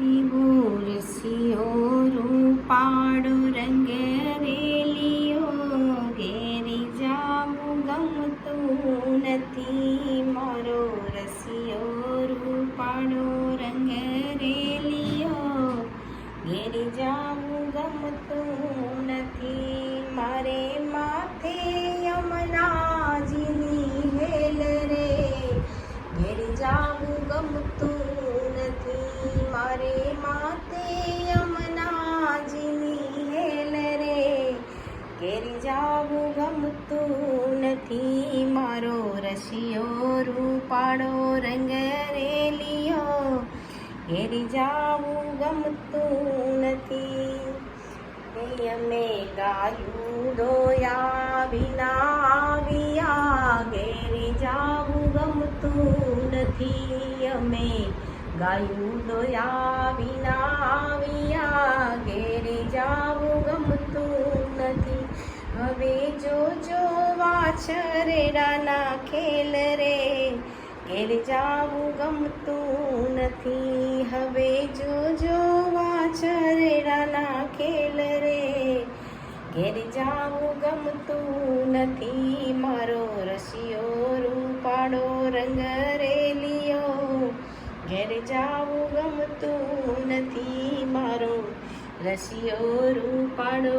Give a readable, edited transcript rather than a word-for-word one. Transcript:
એવો રસિયો રૂપાળો રંગ રેલિયો ઘેરી જાવું ગમતું નથી. મારો રસિયો રૂપાળો રંગ રેલિયો ઘેરી જાવું ગમતું નથી. મારે માથે યમુનાજીની વેલ રે ઘેરી જાવું ગમતું નથી. મારે માથે યમુનાજીની વેલ રે ઘેરી જાવું ગમતું નથી. મારો રસિયો રૂપાળો રંગ રેલિયો ઘેરી જાવું ગમતું નથી. અમે ગાયું દોયા વિના આવ્યા ઘેરી જાવું ગમતું નથી. અમે ગાયું દોયા વિના આવ્યા ઘેરી જાવું ગમતું નથી. હવે જોજો વાછરડાના ખેલ રે ઘેર જાવું ગમતું નથી. હવે જોજો વાછરડાના ખેલ રે ઘેર જાવું ગમતું નથી. મારો રસિયો રૂપાળો રંગ રેલિયો ઘેર જાવું ગમતું નથી. મારો રસિયો રૂપાળો